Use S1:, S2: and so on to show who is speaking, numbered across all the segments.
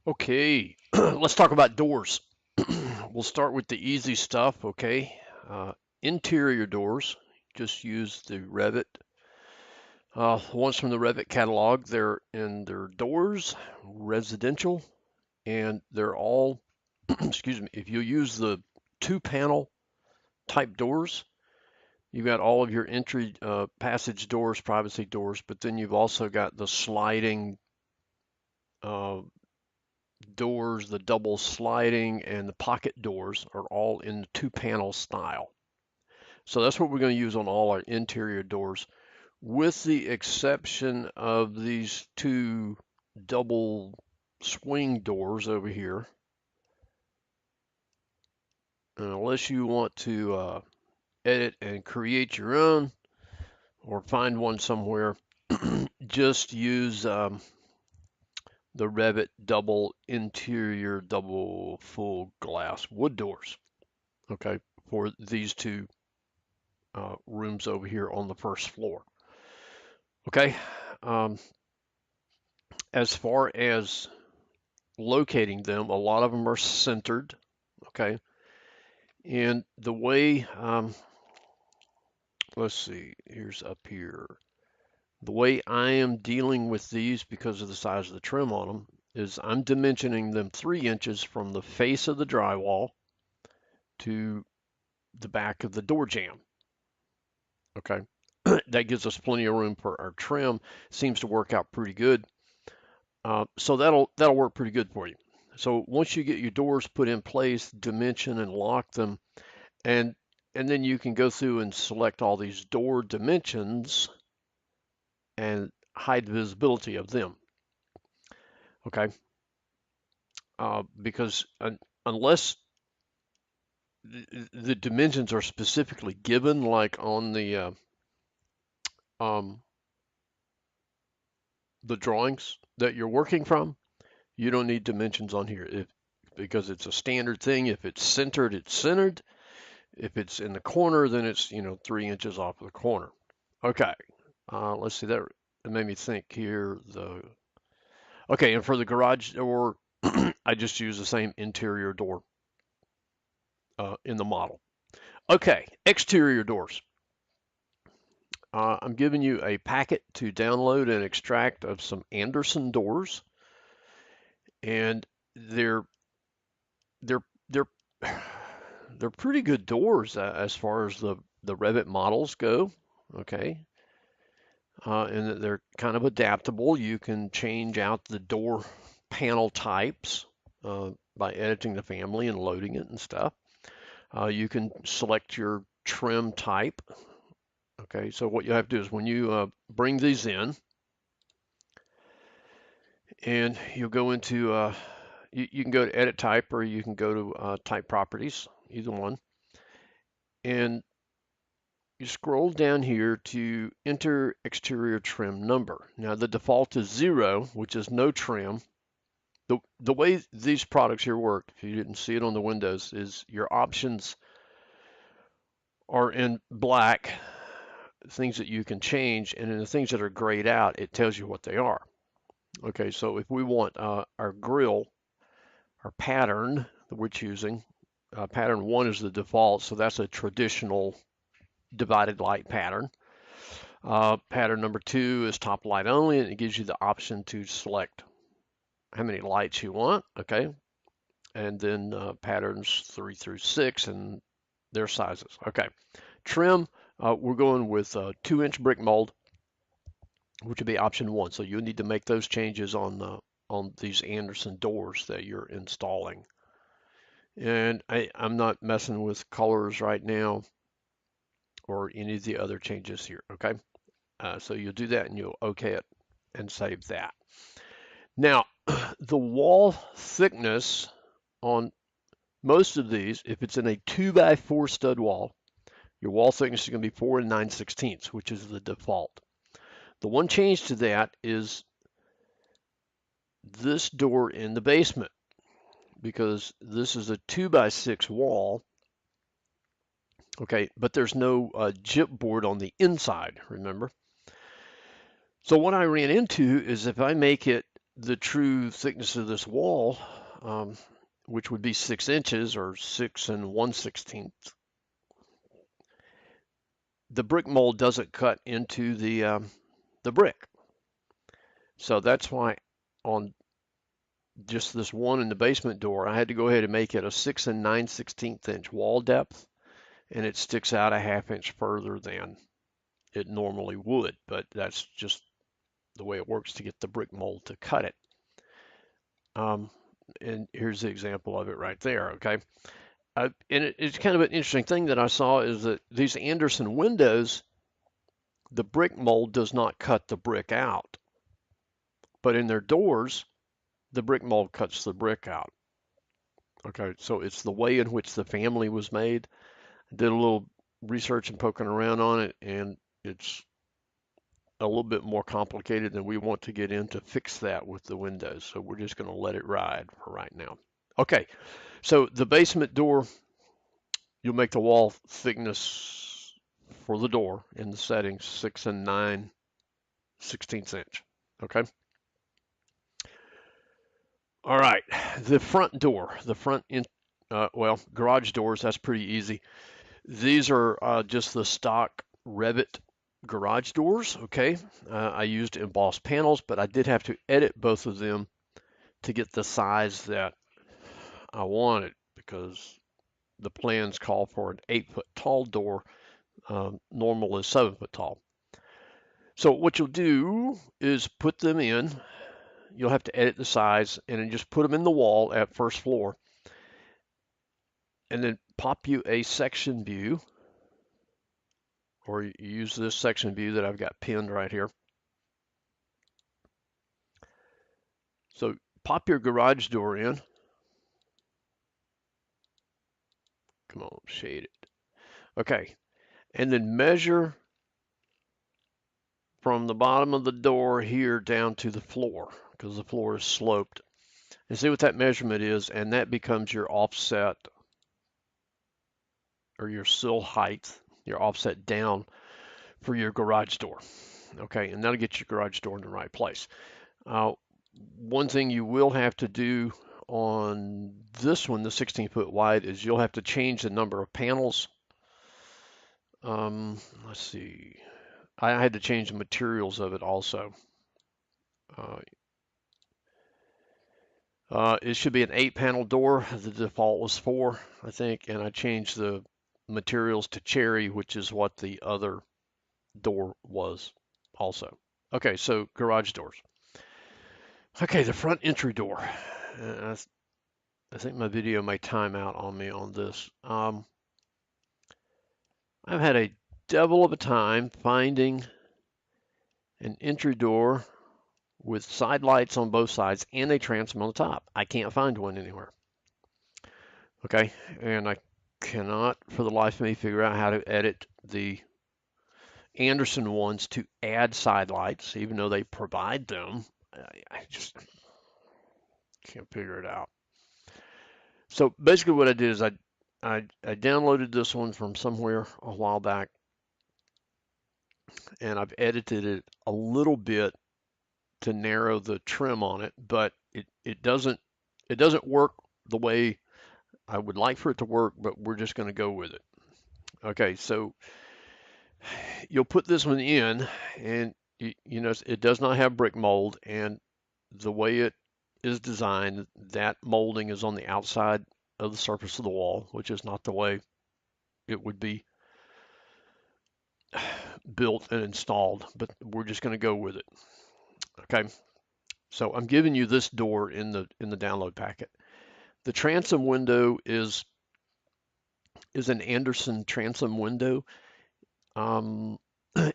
S1: Okay, let's talk about doors. We'll start with the easy stuff, okay? Interior doors, just use the Revit. Ones from the Revit catalog, they're in their doors, residential, and they're all, excuse me, if you use the two panel type doors, you've got all of your entry passage doors, privacy doors, but then you've also got the sliding uh, doors, the double sliding, and the pocket doors are all in the two panel style. So that's what we're going to use on all our interior doors, with the exception of these two double swing doors over here. And unless you want to edit and create your own or find one somewhere, just use the Revit double interior, double full glass wood doors, okay, for these two rooms over here on the first floor. Okay, um, as far as locating them, a lot of them are centered. Okay, and the way, let's see, here's up here. The way I am dealing with these because of the size of the trim on them is I'm dimensioning them 3 inches from the face of the drywall to the back of the door jamb. Okay, that gives us plenty of room for our trim. Seems to work out pretty good. So that'll work pretty good for you. So once you get your doors put in place, dimension and lock them, and and then you can go through and select all these door dimensions and hide the visibility of them. Okay, because unless the dimensions are specifically given, like on um, the drawings that you're working from, you don't need dimensions on here because it's a standard thing. If it's centered, it's centered. If it's in the corner, then it's 3 inches off of the corner. Okay, let's see, that made me think here. Okay, and for the garage door, I just use the same interior door in the model. Okay, exterior doors. I'm giving you a packet to download and extract of some Anderson doors, and they're they're they're they're pretty good doors as far as the Revit models go. Okay, and that they're kind of adaptable. You can change out the door panel types by editing the family and loading it and stuff. You can select your trim type. Okay, so what you have to do is when you bring these in, and you'll go into, you can go to edit type or you can go to type properties, either one. And you scroll down here to enter exterior trim number. Now the default is 0, which is no trim. The way these products here work, if you didn't see it on the windows, is your options are in black, things that you can change, and in the things that are grayed out, it tells you what they are. Okay, so if we want our grill, our pattern that we're choosing, pattern 1 is the default, so that's a traditional divided light pattern. Pattern number 2 is top light only, and it gives you the option to select how many lights you want. Okay, and then patterns 3 through 6 and their sizes. Okay, trim, we're going with 2-inch brick mold, which would be option 1. So you'll need to make those changes on these Anderson doors that you're installing. And I'm not messing with colors right now or any of the other changes here. Okay, so you'll do that and you'll OK it and save that. Now, the wall thickness on most of these, if it's in a 2x4 stud wall, your wall thickness is going to be 4 9/16, which is the default. The one change to that is this door in the basement, because this is a 2x6 wall. Okay, but there's no gyp board on the inside, remember? So what I ran into is if I make it the true thickness of this wall, which would be 6 inches or 6 1/16, the brick mold doesn't cut into the brick. So that's why on just this one in the basement door, I had to go ahead and make it a 6 9/16 inch wall depth, and it sticks out a ½ inch further than it normally would. But that's just the way it works to get the brick mold to cut it. And here's the example of it right there. Okay. And it's kind of an interesting thing that I saw is that these Anderson windows, the brick mold does not cut the brick out, but in their doors, the brick mold cuts the brick out. Okay, so it's the way in which the family was made. I did a little research and poking around on it, and it's a little bit more complicated than we want to get in to fix that with the windows. So we're just going to let it ride for right now. Okay, so the basement door, you'll make the wall thickness for the door in the settings 6 9/16 inch. Okay. All right, the front door, well, garage doors, that's pretty easy. These are just the stock Revit garage doors, okay? I used embossed panels, but I did have to edit both of them to get the size that I wanted because the plans call for an 8-foot tall door. Normal is 7-foot tall. So what you'll do is put them in. You'll have to edit the size and then just put them in the wall at first floor. And then pop you a section view, or use this section view that I've got pinned right here. So pop your garage door in. Come on, shade it. Okay, and then measure from the bottom of the door here down to the floor, because the floor is sloped. And see what that measurement is, and that becomes your offset or your sill height, your offset down for your garage door. Okay, and that'll get your garage door in the right place. One thing you will have to do on this one, the 16-foot wide, is you'll have to change the number of panels. Let's see. I had to change the materials of it also. It should be an 8-panel door. The default was 4, I think, and I changed the materials to cherry, which is what the other door was also. Okay, so garage doors. Okay, the front entry door. I think my video may time out on me on this. I've had a devil of a time finding an entry door with side lights on both sides and a transom on the top. I can't find one anywhere. Okay, and I cannot for the life of me figure out how to edit the Anderson ones to add side lights, even though they provide them. I just can't figure it out. So basically what I did is I downloaded this one from somewhere a while back, and I've edited it a little bit to narrow the trim on it, but it doesn't work the way I would like for it to work, but we're just going to go with it. Okay, so you'll put this one in, and you know it does not have brick mold, and the way it is designed, that molding is on the outside of the surface of the wall, which is not the way it would be built and installed, but we're just going to go with it. Okay, so I'm giving you this door in the download packet. The transom window is an Anderson transom window, and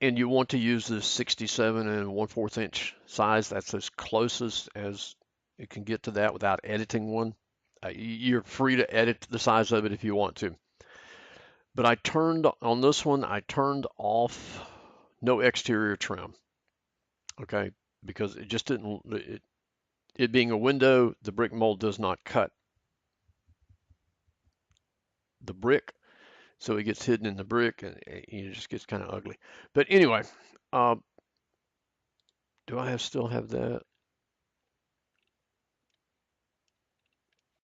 S1: you want to use this 67 1/4 inch size. That's as closest as it can get to that without editing one. You're free to edit the size of it if you want to. But I turned on this one, I turned off no exterior trim. Okay, because it just didn't, it being a window, the brick mold does not cut the brick. So it gets hidden in the brick and it just gets kind of ugly. But anyway, do I still have that?